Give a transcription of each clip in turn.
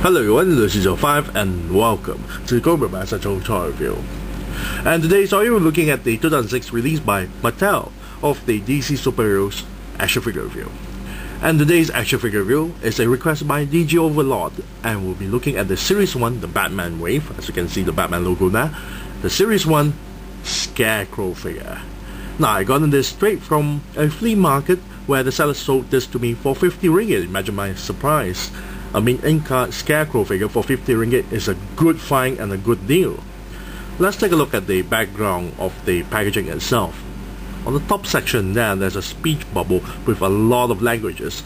Hello everyone, this is your 5 and welcome to Cobra Master Toy Review. And today so you're looking at the 2006 release by Mattel of the DC Superheroes action figure review. And today's action figure review is a request by digioverlord, and we'll be looking at the Series 1, the Batman Wave, as you can see the Batman logo there, the Series 1 Scarecrow figure. Now I got this straight from a flea market where the seller sold this to me for 50 ringgit. Imagine my surprise. I mean, in-card Scarecrow figure for 50 ringgit is a good find and a good deal. Let's take a look at the background of the packaging itself. On the top section there's a speech bubble with a lot of languages,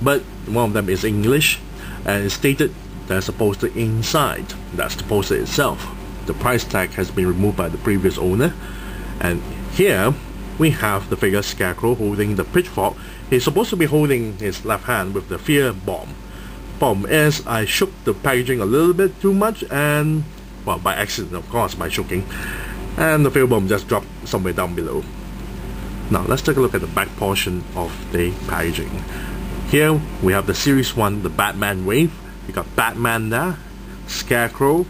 but one of them is English, and it's stated there's a poster inside. That's the poster itself. The price tag has been removed by the previous owner, and here we have the figure Scarecrow holding the pitchfork. He's supposed to be holding his left hand with the fear bomb. Problem is, I shook the packaging a little bit too much, and well, by accident of course, by shoking, and the fear bomb just dropped somewhere down below. Now let's take a look at the back portion of the packaging. Here we have the Series 1, the Batman Wave. We got Batman there, Scarecrow,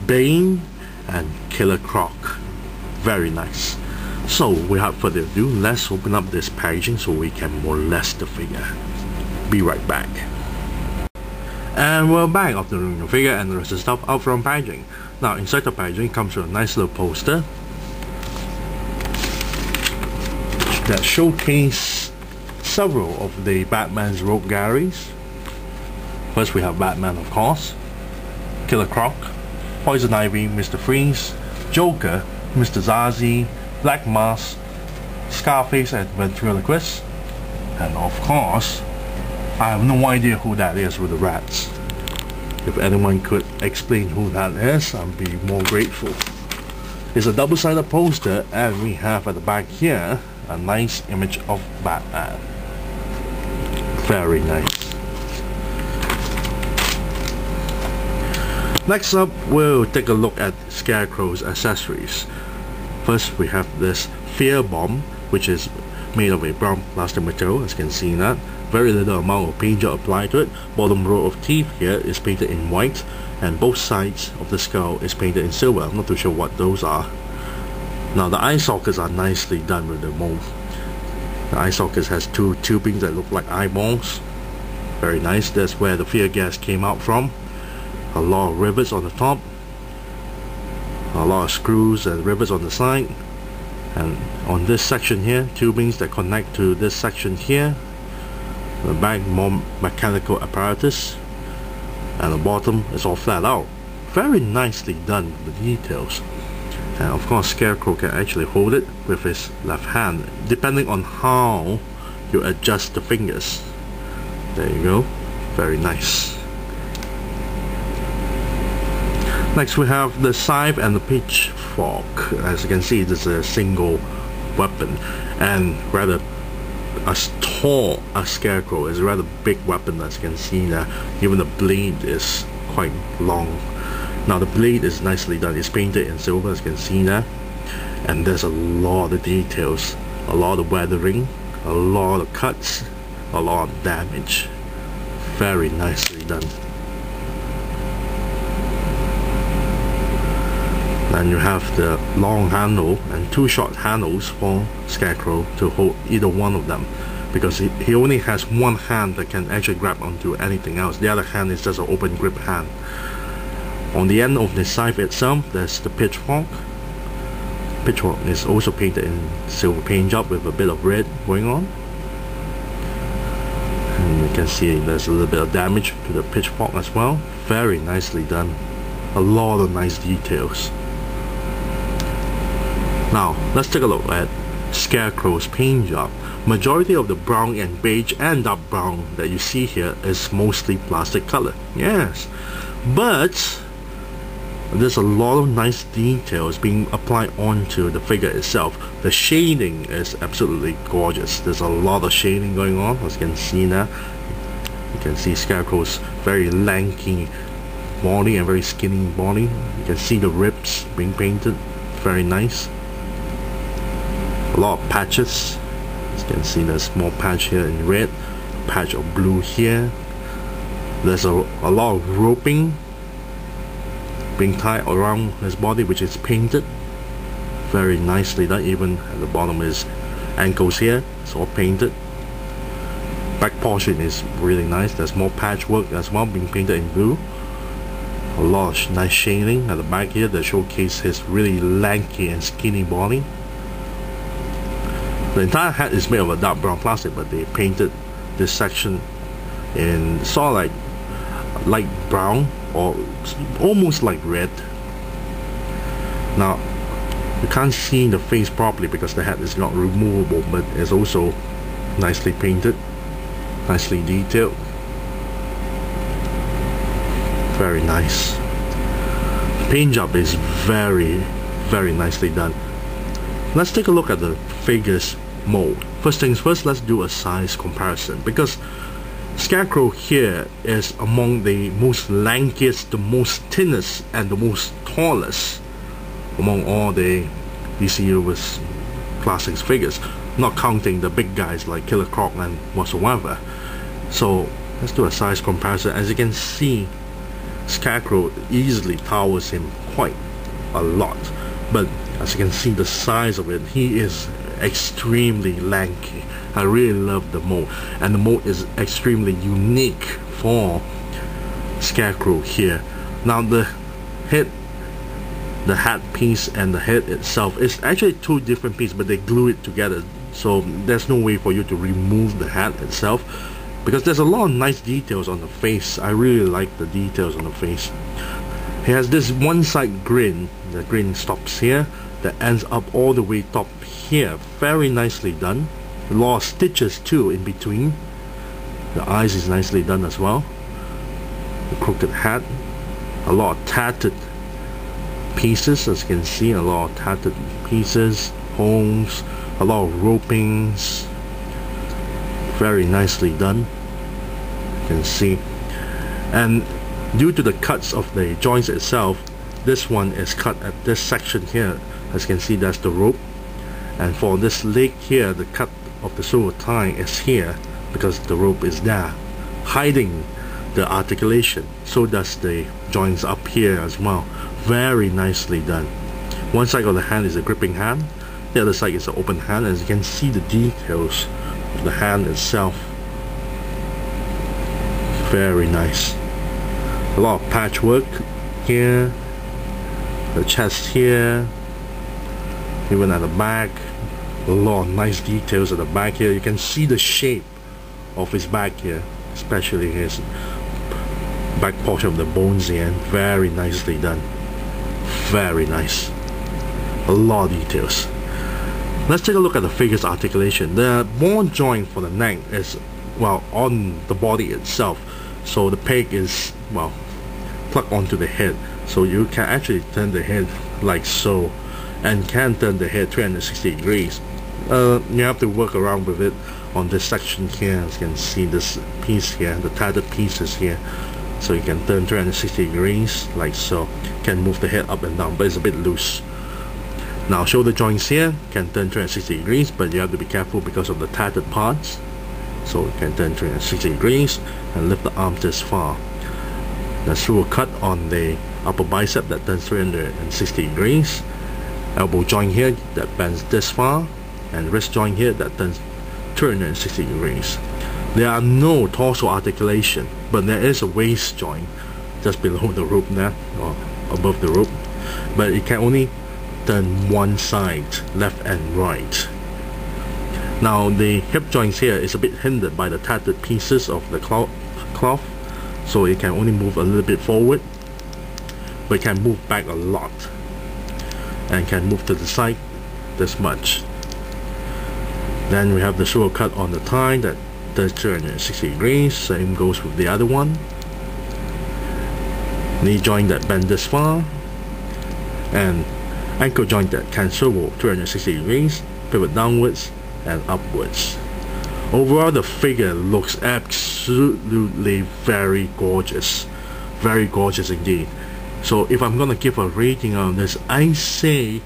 Bane, and Killer Croc. Very nice. So without further ado, let's open up this packaging so we can molest the figure. Be right back. And we're back after removing the figure and the rest of the stuff out from packaging. Now inside the packaging comes with a nice little poster that showcase several of the Batman's rogue galleries. First we have Batman, of course, Killer Croc, Poison Ivy, Mr. Freeze, Joker, Mr. Zazie, Black Mask, Scarface and Ventriloquist, and of course I have no idea who that is with the rats. If anyone could explain who that is, I'd be more grateful. It's a double-sided poster, and we have at the back here a nice image of Batman. Very nice. Next up, we'll take a look at Scarecrow's accessories. First we have this fear bomb, which is made of a brown plastic material, as you can see that. Very little amount of paint job applied to it. Bottom row of teeth here is painted in white, and both sides of the skull is painted in silver. I'm not too sure what those are. Now the eye sockets are nicely done with the mold. The eye sockets has two tubings that look like eyeballs. Very nice. That's where the fear gas came out from. A lot of rivets on the top, a lot of screws and rivets on the side, and on this section here, tubings that connect to this section here. The back more mechanical apparatus, and the bottom is all flat out. Very nicely done, the details. And of course Scarecrow can actually hold it with his left hand, depending on how you adjust the fingers. There you go. Very nice. Next we have the scythe and the pitchfork. As you can see, this is a single weapon, and rather as tall as Scarecrow is a rather big weapon, as you can see there. Even the blade is quite long. Now the blade is nicely done. It's painted in silver, as you can see there, and there's a lot of details, a lot of weathering, a lot of cuts, a lot of damage. Very nicely done. And you have the long handle and two short handles for Scarecrow to hold either one of them, because he only has one hand that can actually grab onto anything else. The other hand is just an open grip hand. On the end of the scythe itself, there's the pitchfork. Pitchfork is also painted in silver paint job with a bit of red going on. And you can see there's a little bit of damage to the pitchfork as well. Very nicely done. A lot of nice details. Now let's take a look at Scarecrow's paint job. Majority of the brown and beige and dark brown that you see here is mostly plastic color. Yes, but there's a lot of nice details being applied onto the figure itself. The shading is absolutely gorgeous. There's a lot of shading going on, as you can see now. You can see Scarecrow's very lanky body and very skinny body. You can see the ribs being painted. Very nice. A lot of patches. As you can see, there's a small patch here in red, patch of blue here, There's a lot of roping being tied around his body, which is painted very nicely done. Even at the bottom is ankles here, it's all painted. Back portion is really nice. There's more patchwork as well being painted in blue. A lot of nice shading at the back here that showcase his really lanky and skinny body. The entire hat is made of a dark brown plastic, but they painted this section in sort of like light brown or almost like red. Now you can't see the face properly because the hat is not removable, but it's also nicely painted, nicely detailed. Very nice. The paint job is very nicely done. Let's take a look at the figure's mold. First things first, let's do a size comparison, because Scarecrow here is among the most lankiest, the most thinnest, and the most tallest among all the DC Universe Classics figures, not counting the big guys like Killer Croc and whatsoever. So let's do a size comparison. As you can see, Scarecrow easily towers him quite a lot, but as you can see the size of it, he is extremely lanky. I really love the mold, and the mold is extremely unique for Scarecrow here. Now the head, the hat piece and the head itself is actually two different pieces, but they glue it together, so there's no way for you to remove the hat itself, because there's a lot of nice details on the face. I really like the details on the face. He has this one side grin, the grin stops here, that ends up all the way top here. Very nicely done. A lot of stitches too in between. The eyes is nicely done as well. The crooked hat. A lot of tattered pieces, as you can see, a lot of tattered pieces, holes, a lot of ropings. Very nicely done, you can see. And due to the cuts of the joints itself, this one is cut at this section here. As you can see, that's the rope, and for this leg here, the cut of the silver tie is here because the rope is there, hiding the articulation. So does the joints up here as well. Very nicely done. One side of the hand is a gripping hand, the other side is an open hand. As you can see, the details of the hand itself, very nice. A lot of patchwork here, the chest here, even at the back. A lot of nice details at the back here. You can see the shape of his back here, especially his back portion of the bones here. Very nicely done. Very nice. A lot of details. Let's take a look at the figure's articulation. The ball joint for the neck is, well, on the body itself, so the peg is, well, plugged onto the head, so you can actually turn the head like so, and can turn the head 360 degrees. You have to work around with it on this section here. As you can see, this piece here, the tattered pieces here, so you can turn 360 degrees like so. Can move the head up and down, but it's a bit loose. Now shoulder joints here can turn 360 degrees, but you have to be careful because of the tattered parts. So you can turn 360 degrees and lift the arm this far. There's through a cut on the upper bicep that turns 360 degrees. Elbow joint here that bends this far, and wrist joint here that turns 360 degrees. There are no torso articulation, but there is a waist joint just below the rope there, or above the rope, but it can only turn one side, left and right. Now the hip joints here is a bit hindered by the tattered pieces of the cloth, so it can only move a little bit forward, but it can move back a lot, and can move to the side this much. Then we have the shoulder cut on the thigh that does 360 degrees, same goes with the other one. Knee joint that bend this far, and ankle joint that can swivel 360 degrees, pivot downwards and upwards. Overall, the figure looks absolutely very gorgeous indeed. So if I'm gonna give a rating on this, I say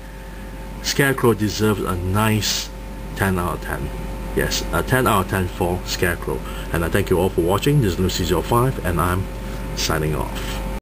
Scarecrow deserves a nice 10 out of 10. Yes, a 10 out of 10 for Scarecrow. And I thank you all for watching. This is Lucy05, and I'm signing off.